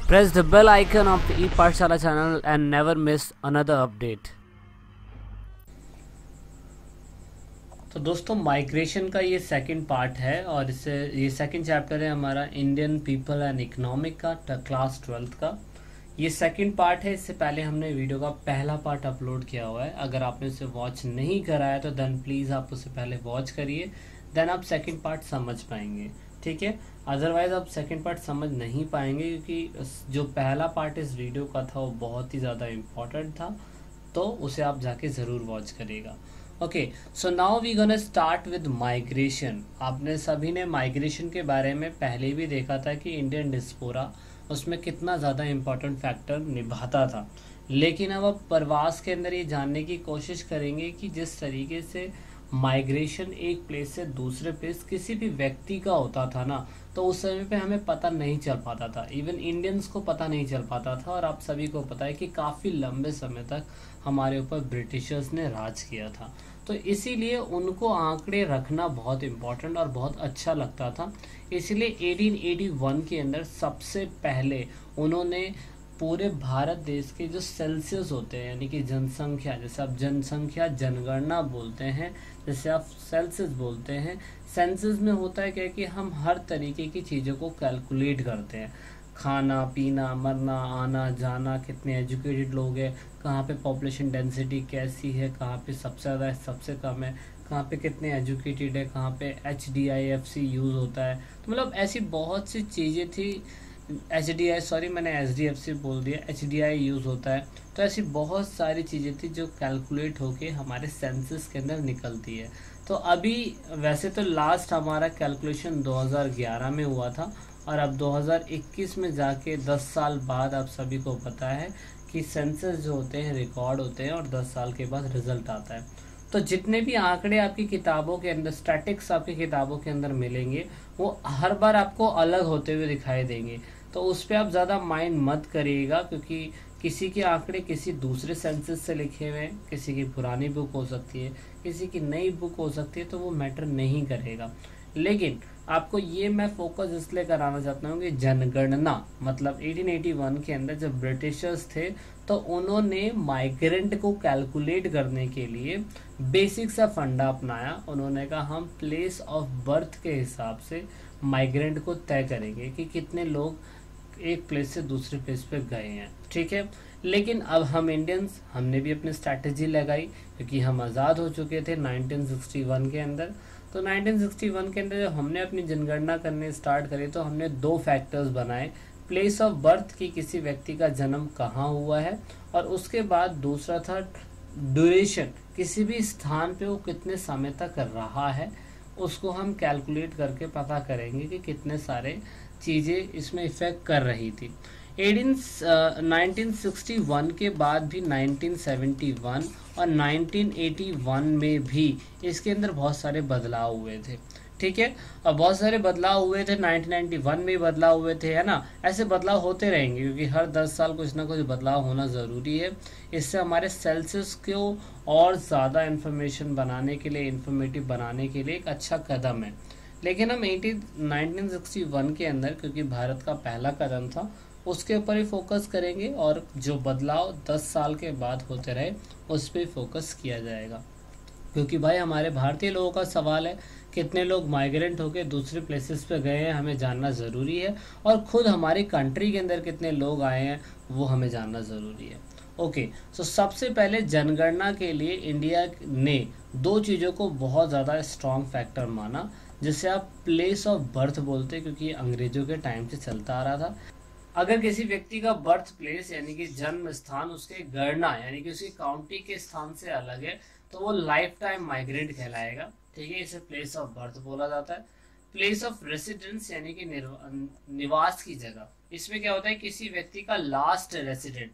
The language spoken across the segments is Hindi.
Press the bell icon of the ePathshala channel and never miss another update. तो दोस्तों माइग्रेशन का ये सेकंड पार्ट है और इससे ये सेकंड चैप्टर है हमारा इंडियन पीपल एंड इकोनॉमिक का क्लास 12th का। ये सेकंड पार्ट है। इससे पहले हमने वीडियो का पहला पार्ट अपलोड किया हुआ है। अगर आपने उसे वॉच नहीं करा है तो देन प्लीज़ आप उसे पहले वॉच करिए, देन आप सेकंड पार्ट समझ पाएंगे, ठीक है। अदरवाइज आप सेकंड पार्ट समझ नहीं पाएंगे क्योंकि जो पहला पार्ट इस वीडियो का था वो बहुत ही ज़्यादा इम्पोर्टेंट था, तो उसे आप जाके ज़रूर वॉच करिएगा। Okay, so now we gonna start with migration. आपने सभी ने माइग्रेशन के बारे में पहले भी देखा था कि इंडियन डिस्पोरा उसमें कितना ज़्यादा इम्पोर्टेंट फैक्टर निभाता था, लेकिन अब आप प्रवास के अंदर ये जानने की कोशिश करेंगे कि जिस तरीके से माइग्रेशन एक प्लेस से दूसरे प्लेस किसी भी व्यक्ति का होता था ना, तो उस समय पे हमें पता नहीं चल पाता था, इवन इंडियंस को पता नहीं चल पाता था। और आप सभी को पता है कि काफ़ी लंबे समय तक हमारे ऊपर ब्रिटिशर्स ने राज किया था, तो इसीलिए उनको आंकड़े रखना बहुत इम्पोर्टेंट और बहुत अच्छा लगता था। इसलिए 1881 के अंदर सबसे पहले उन्होंने पूरे भारत देश के जो सेल्सियस होते हैं यानी कि जनसंख्या, जैसे आप जनसंख्या जनगणना बोलते हैं, जैसे आप सेल्सियस बोलते हैं, सेंसस में होता है क्या कि हम हर तरीके की चीज़ों को कैलकुलेट करते हैं, खाना पीना, मरना, आना जाना, कितने एजुकेटेड लोग हैं, कहाँ पे पॉपुलेशन डेंसिटी कैसी है, कहाँ पे सबसे ज़्यादा है सबसे कम है, कहाँ पे कितने एजुकेटेड है, कहाँ पे HDIFC यूज़ होता है। तो मतलब ऐसी बहुत सी चीज़ें थी, HDI सॉरी मैंने SDFC बोल दिया, HDI यूज़ होता है। तो ऐसी बहुत सारी चीज़ें थी जो कैलकुलेट होके हमारे सेंसस के अंदर निकलती है। तो अभी वैसे तो लास्ट हमारा कैलकुलेशन 2011 में हुआ था और अब 2021 में जाके 10 साल बाद आप सभी को पता है कि सेंसस जो होते हैं रिकॉर्ड होते हैं और 10 साल के बाद रिजल्ट आता है। तो जितने भी आंकड़े आपकी किताबों के अंदर, स्टैटिक्स आपकी किताबों के अंदर मिलेंगे, वो हर बार आपको अलग होते हुए दिखाई देंगे। तो उस पर आप ज़्यादा माइंड मत करिएगा क्योंकि किसी के आंकड़े किसी दूसरे सेंसस से लिखे हुए हैं, किसी की पुरानी बुक हो सकती है, किसी की नई बुक हो सकती है, तो वो मैटर नहीं करेगा। लेकिन आपको ये मैं फोकस इसलिए कराना चाहता हूँ कि जनगणना मतलब 1881 के अंदर जब ब्रिटिशर्स थे तो उन्होंने माइग्रेंट को कैलकुलेट करने के लिए बेसिक सा फंडा अपनाया। उन्होंने कहा हम प्लेस ऑफ बर्थ के हिसाब से माइग्रेंट को तय करेंगे कि कितने लोग एक प्लेस से दूसरे प्लेस पे गए हैं, ठीक है। लेकिन अब हम इंडियंस, हमने भी अपनी स्ट्रैटेजी लगाई क्योंकि हम आज़ाद हो चुके थे 1961 के अंदर। तो 1961 के अंदर जब हमने अपनी जनगणना करने स्टार्ट करी तो हमने दो फैक्टर्स बनाए, प्लेस ऑफ बर्थ की किसी व्यक्ति का जन्म कहाँ हुआ है, और उसके बाद दूसरा था ड्यूरेशन, किसी भी स्थान पे वो कितने समय तक रहा है, उसको हम कैलकुलेट करके पता करेंगे कि कितने सारे चीज़ें इसमें इफेक्ट कर रही थी। 1961 के बाद भी 1971 और 1981 में भी इसके अंदर बहुत सारे बदलाव हुए थे, ठीक है। और बहुत सारे बदलाव हुए थे, 1991 में बदलाव हुए थे, है ना। ऐसे बदलाव होते रहेंगे क्योंकि हर 10 साल कुछ ना कुछ बदलाव होना ज़रूरी है। इससे हमारे सेल्सियस को और ज़्यादा इन्फॉर्मेशन बनाने के लिए, इंफॉर्मेटिव बनाने के लिए एक अच्छा कदम है। लेकिन हम 1961 के अंदर, क्योंकि भारत का पहला कदम था, उसके ऊपर ही फोकस करेंगे और जो बदलाव 10 साल के बाद होते रहे उस पर फोकस किया जाएगा। क्योंकि भाई हमारे भारतीय लोगों का सवाल है, कितने लोग माइग्रेंट होकर दूसरे प्लेसेस पे गए हैं हमें जानना ज़रूरी है, और ख़ुद हमारी कंट्री के अंदर कितने लोग आए हैं वो हमें जानना ज़रूरी है। ओके, सो सबसे पहले जनगणना के लिए इंडिया ने दो चीज़ों को बहुत ज़्यादा स्ट्रॉन्ग फैक्टर माना, जिसे आप प्लेस ऑफ बर्थ बोलते हैं क्योंकि अंग्रेजों के टाइम से चलता आ रहा था। अगर किसी व्यक्ति का बर्थ प्लेस यानी कि जन्म स्थान उसके गणना यानी कि उसकी काउंटी के स्थान से अलग है तो वो लाइफ टाइम माइग्रेंट कहलाएगा, ठीक है। इसे प्लेस ऑफ बर्थ बोला जाता है। प्लेस ऑफ रेसिडेंस यानी कि निवास की जगह, इसमें क्या होता है किसी व्यक्ति का लास्ट रेसिडेंट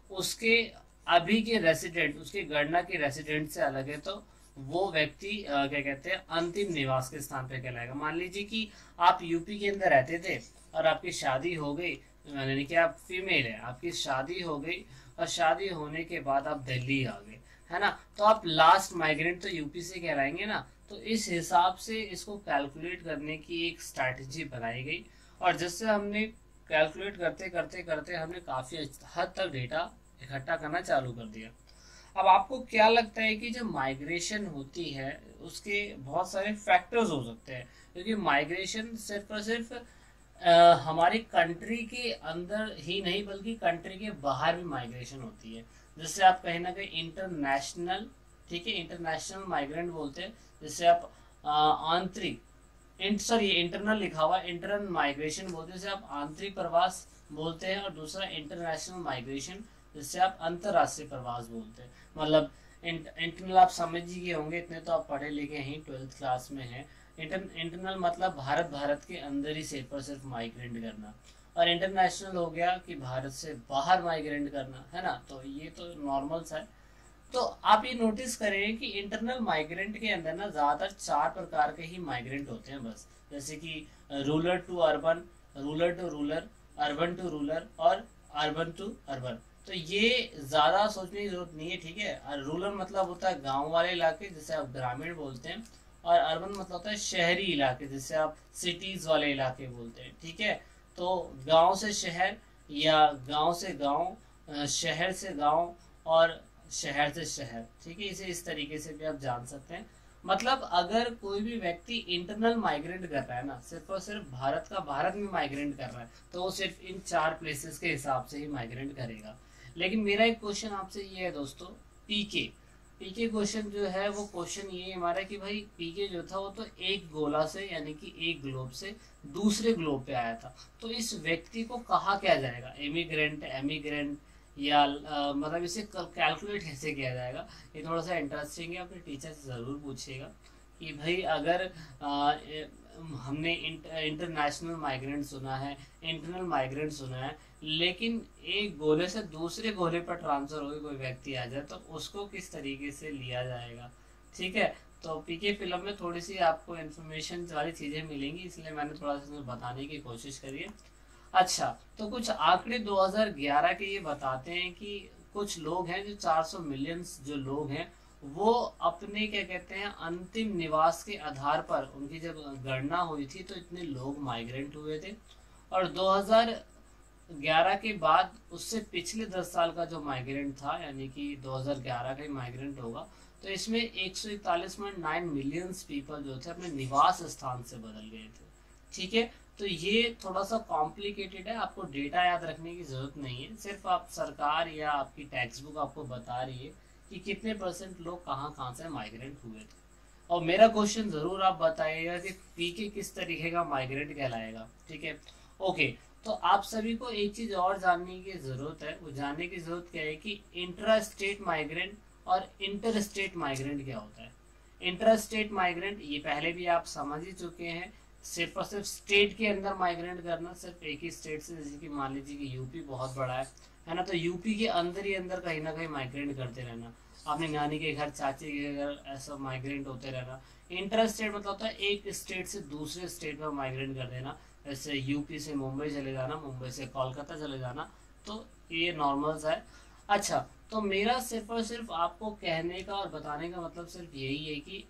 उसके अभी के रेसिडेंट, उसके गणना के रेसिडेंट से अलग है तो वो व्यक्ति क्या कहते हैं अंतिम निवास के स्थान पे कहलाएगा। मान लीजिए कि आप यूपी के अंदर रहते थे और आपकी शादी हो गई, यानी कि आप फीमेल है, आपकी शादी हो गई और शादी होने के बाद आप दिल्ली आ गए, है ना, तो आप लास्ट माइग्रेंट तो यूपी से कहलाएंगे ना। तो इस हिसाब से इसको कैलकुलेट करने की एक स्ट्रैटेजी बनाई गई और जिससे हमने कैलकुलेट करते करते करते हमने काफ़ी हद तक डेटा इकट्ठा करना चालू कर दिया। अब आपको क्या लगता है कि जो माइग्रेशन होती है उसके बहुत सारे फैक्टर्स हो सकते हैं, क्योंकि माइग्रेशन सिर्फ और सिर्फ हमारी कंट्री के अंदर ही नहीं बल्कि कंट्री के बाहर भी माइग्रेशन होती है। जिससे आप कहीं ना कहीं इंटरनेशनल, ठीक है, इंटरनेशनल माइग्रेंट बोलते हैं, जिससे आप आंतरिक सर ये इंटरनल लिखा हुआ है, इंटरनल माइग्रेशन बोलते हैं जिसे आप आंतरिक प्रवास बोलते हैं, और दूसरा इंटरनेशनल माइग्रेशन जिससे आप अंतरराष्ट्रीय प्रवास बोलते हैं। मतलब इंटरनल आप समझ ही गए होंगे, इतने तो आप पढ़े लिखे हैं, 12th क्लास में हैं। इंटरनल मतलब भारत के अंदर ही सिर्फ और सिर्फ माइग्रेंट करना, और इंटरनेशनल हो गया कि भारत से बाहर माइग्रेंट करना, है ना। तो ये तो नॉर्मल सा है। तो आप ये नोटिस करें कि इंटरनल माइग्रेंट के अंदर ना ज्यादातर 4 प्रकार के ही माइग्रेंट होते हैं बस, जैसे कि rural to urban, rural to rural, urban to rural और अर्बन टू अर्बन। तो ये ज्यादा सोचने की जरूरत नहीं है, ठीक है। रूरल मतलब होता है गांव वाले इलाके जिसे आप ग्रामीण बोलते हैं, और अर्बन मतलब होता है शहरी इलाके जिसे आप सिटीज वाले इलाके बोलते हैं, ठीक है। तो गांव से शहर या गांव से गांव, शहर से गांव और शहर से शहर, ठीक है। इसे इस तरीके से भी आप जान सकते हैं। मतलब अगर कोई भी व्यक्ति इंटरनल माइग्रेंट कर रहा है ना, सिर्फ और सिर्फ भारत में माइग्रेंट कर रहा है, तो वो सिर्फ इन 4 प्लेसेस के हिसाब से ही माइग्रेंट करेगा। लेकिन मेरा एक क्वेश्चन आपसे ये है दोस्तों, पीके क्वेश्चन जो है वो क्वेश्चन ये हमारा कि भाई पीके जो था वो तो एक गोला से यानी कि एक ग्लोब से दूसरे ग्लोब पे आया था, तो इस व्यक्ति को कहा क्या जाएगा, इमिग्रेंट, एमिग्रेंट, या मतलब इसे कैलकुलेट कैसे किया जाएगा। ये थोड़ा सा इंटरेस्टिंग है, अपने टीचर से ज़रूर पूछिएगा कि भाई अगर हमने इंटरनेशनल माइग्रेंट सुना है, इंटरनल माइग्रेंट सुना है, लेकिन एक गोले से दूसरे गोले पर ट्रांसफर हो कोई व्यक्ति आ जाए तो उसको किस तरीके से लिया जाएगा, ठीक है। तो पीके फिल्म में थोड़ी सी आपको इन्फॉर्मेशन वाली चीज़ें मिलेंगी, इसलिए मैंने थोड़ा सा बताने की कोशिश करी है। अच्छा, तो कुछ आंकड़े 2011 के ये बताते हैं कि कुछ लोग हैं जो 400 मिलियन जो लोग हैं वो अपने क्या कहते हैं अंतिम निवास के आधार पर, उनकी जब गणना हुई थी तो इतने लोग माइग्रेंट हुए थे। और 2011 के बाद उससे पिछले 10 साल का जो माइग्रेंट था, यानी कि 2011 का ही माइग्रेंट होगा, तो इसमें 141.9 मिलियन पीपल जो थे अपने निवास स्थान से बदल गए थे, ठीक है। तो ये थोड़ा सा कॉम्प्लिकेटेड है, आपको डेटा याद रखने की जरूरत नहीं है, सिर्फ आप सरकार या आपकी टेक्स्ट बुक आपको बता रही है कि कितने % लोग कहाँ कहाँ से माइग्रेंट हुए थे। और मेरा क्वेश्चन जरूर आप बताइएगा कि पीके किस तरीके का माइग्रेंट कहलाएगा, ठीक है। ओके, तो आप सभी को एक चीज और जानने की जरूरत है, वो जानने की जरूरत क्या है कि इंट्रा स्टेट माइग्रेंट और इंटर स्टेट माइग्रेंट क्या होता है। इंट्रा स्टेट माइग्रेंट ये पहले भी आप समझ ही चुके हैं, सिर्फ और सिर्फ स्टेट के अंदर माइग्रेंट करना, सिर्फ एक ही स्टेट से, जैसे कि मान लीजिए कि यूपी बहुत बड़ा है ना, तो यूपी के अंदर ही अंदर कहीं ना कहीं माइग्रेंट करते रहना, अपने नानी के घर, चाची के घर, ऐसा माइग्रेंट होते रहना। इंटर स्टेट मतलब होता है एक स्टेट से दूसरे स्टेट में माइग्रेंट कर देना, जैसे यूपी से मुंबई चले जाना, मुंबई से कोलकाता चले जाना, तो ये नॉर्मल सा है। अच्छा, तो मेरा सिर्फ और सिर्फ आपको कहने का और बताने का मतलब सिर्फ यही है कि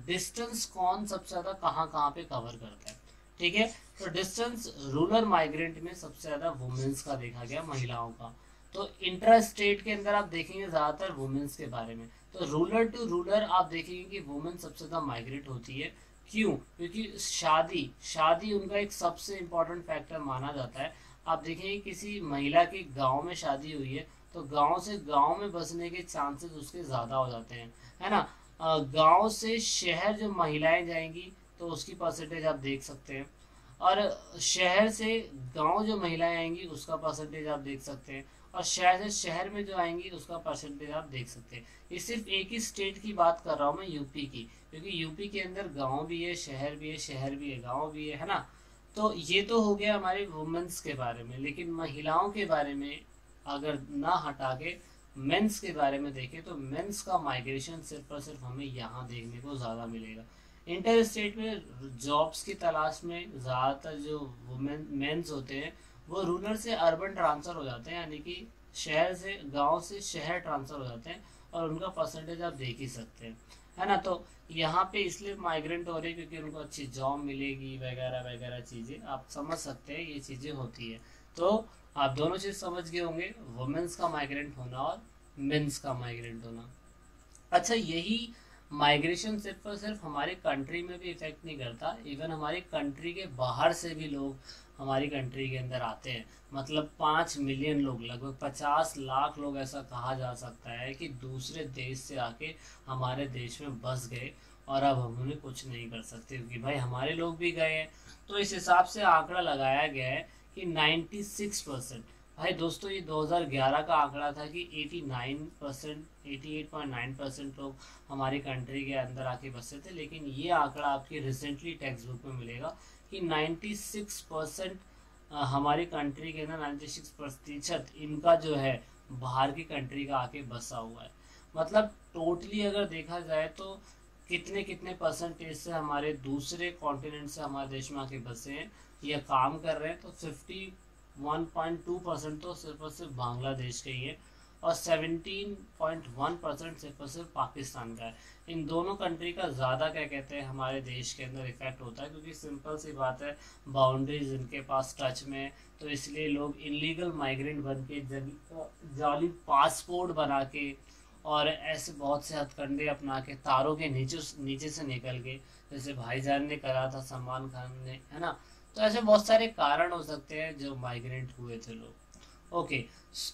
डिस्टेंस कौन सबसे ज्यादा कहाँ कहाँ पे कवर करता है, ठीक है। तो डिस्टेंस रूरल माइग्रेंट में सबसे ज्यादा वुमेन्स का देखा गया, महिलाओं का। तो इंट्रा स्टेट के अंदर आप देखेंगे ज्यादातर वुमेन्स के बारे में। तो रूरल टू रूरल आप देखेंगे कि वुमेन सबसे ज्यादा माइग्रेट होती है। क्यों? क्योंकि शादी उनका एक सबसे इम्पोर्टेंट फैक्टर माना जाता है। आप देखेंगे किसी महिला की गांव में शादी हुई है तो गांव से गांव में बसने के चांसेस उसके ज्यादा हो जाते हैं, है ना। गांव से शहर जो महिलाएं जाएंगी तो उसकी परसेंटेज आप देख सकते हैं, और शहर से गांव जो महिलाएं आएंगी उसका परसेंटेज आप देख सकते हैं, और शहर से शहर में जो आएंगी उसका परसेंटेज आप देख सकते हैं। ये सिर्फ एक ही स्टेट की बात कर रहा हूँ मैं, यूपी की, क्योंकि यूपी के अंदर गांव भी है, शहर भी है, शहर भी है, गांव भी है ना। तो ये तो हो गया हमारे वुमेन्स के बारे में, लेकिन महिलाओं के बारे में अगर ना हटा के मेंस के बारे में देखें तो मेंस का माइग्रेशन सिर्फ और सिर्फ हमें यहाँ देखने को ज़्यादा मिलेगा। इंटर स्टेट में जॉब्स की तलाश में ज़्यादातर जो मेंस होते हैं वो रूरल से अर्बन ट्रांसफ़र हो जाते हैं, यानी कि शहर से गांव से शहर ट्रांसफ़र हो जाते हैं, और उनका परसेंटेज आप देख ही सकते हैं, है ना। तो यहाँ पे इसलिए माइग्रेंट हो रही है क्योंकि उनको अच्छी जॉब मिलेगी वगैरह वगैरह चीज़ें, आप समझ सकते हैं ये चीज़ें होती है। तो आप दोनों चीज समझ गए होंगे, वुमेन्स का माइग्रेंट होना और मेंस का माइग्रेंट होना। अच्छा, यही माइग्रेशन सिर्फ और सिर्फ हमारे कंट्री में भी इफेक्ट नहीं करता, इवन हमारी कंट्री के बाहर से भी लोग हमारी कंट्री के अंदर आते हैं। मतलब 5 मिलियन लोग, लगभग 50 लाख लोग, ऐसा कहा जा सकता है कि दूसरे देश से आके हमारे देश में बस गए और अब हम उन्हें कुछ नहीं कर सकते, क्योंकि भाई हमारे लोग भी गए हैं। तो इस हिसाब से आंकड़ा लगाया गया है कि 96%, भाई दोस्तों ये 2011 का आंकड़ा था कि 89%, 88.9% लोग हमारी कंट्री के अंदर आके बसे थे, लेकिन ये आंकड़ा आपकी रिसेंटली टेक्स्ट बुक में मिलेगा कि 96% हमारी कंट्री के अंदर 96% इनका जो है बाहर की कंट्री का आके बसा हुआ है। मतलब टोटली अगर देखा जाए तो कितने कितने परसेंटेज से हमारे दूसरे कॉन्टिनेंट से हमारे देश में आके बसे हैं या काम कर रहे हैं, तो 51.2% तो सिर्फ और सिर्फ बांग्लादेश के ही है और 17.1% सिर्फ और सिर्फ पाकिस्तान का है। इन दोनों कंट्री का ज़्यादा क्या कहते हैं हमारे देश के अंदर इफेक्ट होता है, क्योंकि सिंपल सी बात है, बाउंड्रीज इनके पास टच में, तो इसलिए लोग इलीगल माइग्रेंट बन के जाली पासपोर्ट बना के और ऐसे बहुत से हथकंडे अपना के तारों के नीचे से निकल के, जैसे भाईजान ने करा था, सलमान खान ने, है ना। तो ऐसे बहुत सारे कारण हो सकते हैं जो माइग्रेंट हुए थे लोग। ओके,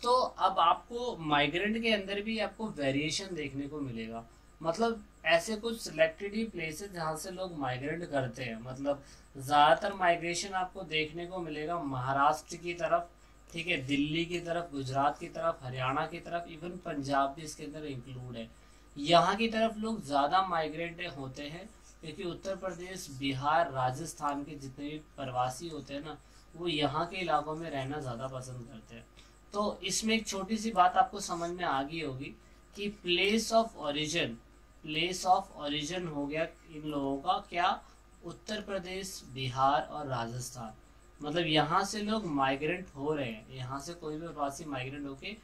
तो अब आपको माइग्रेंट के अंदर भी आपको वेरिएशन देखने को मिलेगा। मतलब ऐसे कुछ सिलेक्टेड ही प्लेसेस जहाँ से लोग माइग्रेंट करते हैं। मतलब ज़्यादातर माइग्रेशन आपको देखने को मिलेगा महाराष्ट्र की तरफ, ठीक है, दिल्ली की तरफ, गुजरात की तरफ, हरियाणा की तरफ, इवन पंजाब भी इसके अंदर इंक्लूड है। यहाँ की तरफ लोग ज़्यादा माइग्रेंट होते हैं, क्योंकि उत्तर प्रदेश, बिहार, राजस्थान के जितने भी प्रवासी होते हैं ना, वो यहाँ के इलाकों में रहना ज़्यादा पसंद करते हैं। तो इसमें एक छोटी सी बात आपको समझ में आ गई होगी कि प्लेस ऑफ ओरिजिन हो गया इन लोगों का क्या, उत्तर प्रदेश, बिहार और राजस्थान। मतलब यहाँ से लोग माइग्रेंट हो रहे हैं, यहाँ से कोई भी प्रवासी माइग्रेंट होके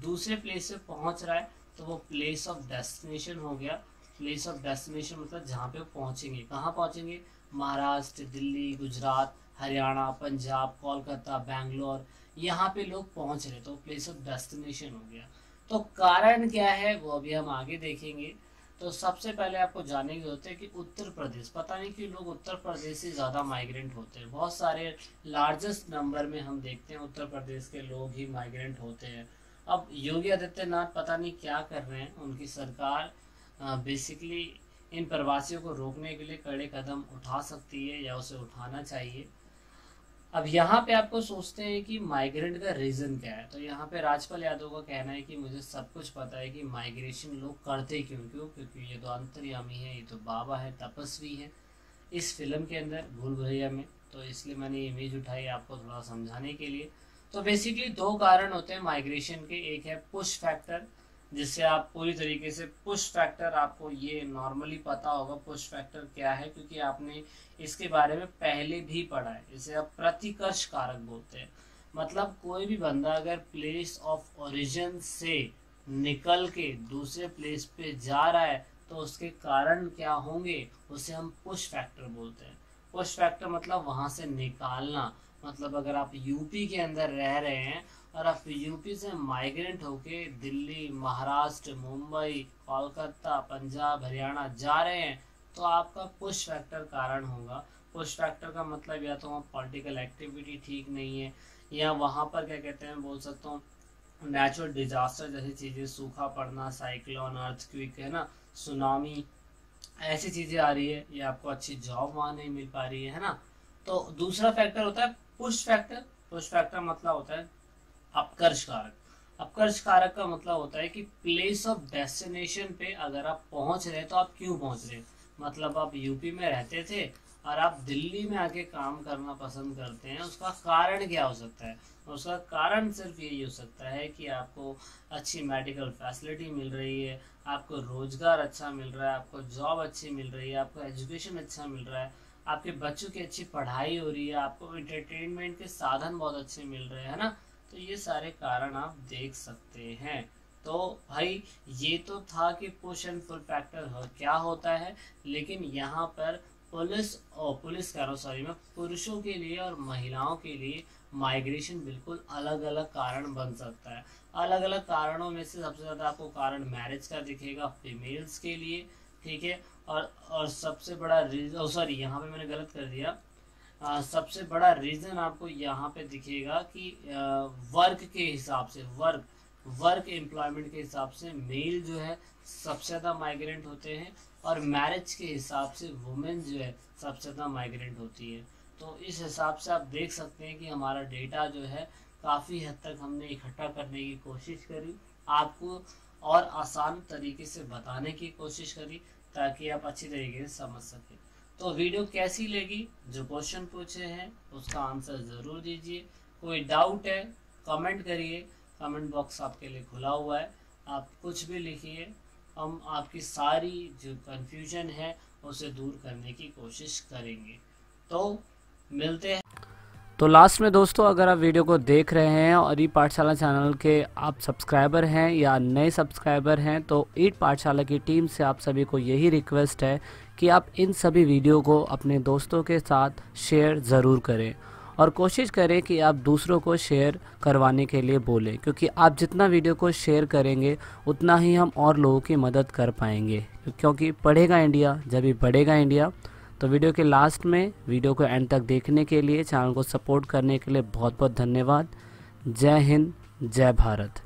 दूसरे प्लेस पे पहुँच रहा है, तो वो प्लेस ऑफ डेस्टिनेशन हो गया। प्लेस ऑफ डेस्टिनेशन मतलब जहाँ पे पहुँचेंगे, कहाँ पहुँचेंगे, महाराष्ट्र, दिल्ली, गुजरात, हरियाणा, पंजाब, कोलकाता, बैंगलोर, यहाँ पे लोग पहुँच रहे, तो प्लेस ऑफ डेस्टिनेशन हो गया। तो कारण क्या है वो अभी हम आगे देखेंगे। तो सबसे पहले आपको जानने की होते हैं कि उत्तर प्रदेश, पता नहीं क्यों लोग उत्तर प्रदेश से ज़्यादा माइग्रेंट होते हैं। बहुत सारे लार्जेस्ट नंबर में हम देखते हैं उत्तर प्रदेश के लोग ही माइग्रेंट होते हैं। अब योगी आदित्यनाथ पता नहीं क्या कर रहे हैं, उनकी सरकार बेसिकली इन प्रवासियों को रोकने के लिए कड़े कदम उठा सकती है या उसे उठाना चाहिए। अब यहाँ पे आपको सोचते हैं कि माइग्रेंट का रीज़न क्या है, तो यहाँ पे राजपाल यादव का कहना है कि मुझे सब कुछ पता है कि माइग्रेशन लोग करते क्योंकि ये तो अंतर्यामी है, ये तो बाबा है, तपस्वी है इस फिल्म के अंदर भूल भुलैया में। तो इसलिए मैंने इमेज उठाई आपको थोड़ा समझाने के लिए। तो बेसिकली 2 कारण होते हैं माइग्रेशन के, एक है पुश फैक्टर, जिससे आप पूरी तरीके से पुश फैक्टर, आपको ये नॉर्मली पता होगा पुश फैक्टर क्या है, क्योंकि आपने इसके बारे में पहले भी पढ़ा है। इसे आप प्रतिकर्ष कारक बोलते हैं। मतलब कोई भी बंदा अगर प्लेस ऑफ ओरिजिन से निकल के दूसरे प्लेस पे जा रहा है तो उसके कारण क्या होंगे, उसे हम पुश फैक्टर बोलते हैं। पुश फैक्टर मतलब वहां से निकालना। मतलब अगर आप यूपी के अंदर रह रहे हैं और आप यूपी से माइग्रेंट होके दिल्ली, महाराष्ट्र, मुंबई, कोलकाता, पंजाब, हरियाणा जा रहे हैं, तो आपका पुश फैक्टर कारण होगा। पुश फैक्टर का मतलब या तो वहाँ पॉलिटिकल एक्टिविटी ठीक नहीं है, या वहाँ पर क्या कहते हैं, बोल सकता हूँ नेचुरल डिजास्टर जैसी चीज़ें, सूखा पड़ना, साइक्लोन, अर्थक्वेक, है ना, सुनामी, ऐसी चीज़ें आ रही है, या आपको अच्छी जॉब वहाँ नहीं मिल पा रही है ना। तो दूसरा फैक्टर होता है पुश फैक्टर। पुश फैक्टर मतलब होता है अपकर्ष कारक। अपकर्ष कारक का मतलब होता है कि प्लेस ऑफ डेस्टिनेशन पे अगर आप पहुंच रहे तो आप क्यों पहुंच रहे। मतलब आप यूपी में रहते थे और आप दिल्ली में आके काम करना पसंद करते हैं, उसका कारण क्या हो सकता है। उसका कारण सिर्फ यही हो सकता है कि आपको अच्छी मेडिकल फैसिलिटी मिल रही है, आपको रोजगार अच्छा मिल रहा है, आपको जॉब अच्छी मिल रही है, आपको एजुकेशन अच्छा मिल रहा है, आपके बच्चों की अच्छी पढ़ाई हो रही है, आपको एंटरटेनमेंट के साधन बहुत अच्छे मिल रहे हैं, है ना। तो ये सारे कारण आप देख सकते हैं। तो भाई ये तो था कि पुश एंड पुल फैक्टर क्या होता है, लेकिन यहाँ पर पुरुषों के लिए और महिलाओं के लिए माइग्रेशन बिल्कुल अलग अलग कारण बन सकता है। अलग अलग कारणों में से सबसे ज़्यादा आपको कारण मैरिज का दिखेगा फीमेल्स के लिए, ठीक है। और सबसे बड़ा रीजन, सॉरी यहाँ पे मैंने गलत कर दिया, सबसे बड़ा रीज़न आपको यहाँ पे दिखेगा कि वर्क के हिसाब से, वर्क एम्प्लॉयमेंट के हिसाब से मेल जो है सबसे ज़्यादा माइग्रेंट होते हैं, और मैरिज के हिसाब से वुमेन जो है सबसे ज़्यादा माइग्रेंट होती है। तो इस हिसाब से आप देख सकते हैं कि हमारा डेटा जो है काफ़ी हद तक हमने इकट्ठा करने की कोशिश करी, आपको और आसान तरीके से बताने की कोशिश करी ताकि आप अच्छी तरीके से समझ सकें। तो वीडियो कैसी लगी, जो क्वेश्चन पूछे हैं उसका आंसर ज़रूर दीजिए। कोई डाउट है कमेंट करिए, कमेंट बॉक्स आपके लिए खुला हुआ है, आप कुछ भी लिखिए, हम आपकी सारी जो कन्फ्यूजन है उसे दूर करने की कोशिश करेंगे। तो मिलते हैं। तो लास्ट में दोस्तों, अगर आप वीडियो को देख रहे हैं और ई पाठशाला चैनल के आप सब्सक्राइबर हैं या नए सब्सक्राइबर हैं, तो ई पाठशाला की टीम से आप सभी को यही रिक्वेस्ट है कि आप इन सभी वीडियो को अपने दोस्तों के साथ शेयर ज़रूर करें, और कोशिश करें कि आप दूसरों को शेयर करवाने के लिए बोलें, क्योंकि आप जितना वीडियो को शेयर करेंगे उतना ही हम और लोगों की मदद कर पाएंगे, क्योंकि पढ़ेगा इंडिया जब भी बढ़ेगा इंडिया। तो वीडियो के लास्ट में वीडियो को एंड तक देखने के लिए, चैनल को सपोर्ट करने के लिए बहुत बहुत धन्यवाद। जय हिंद, जय भारत।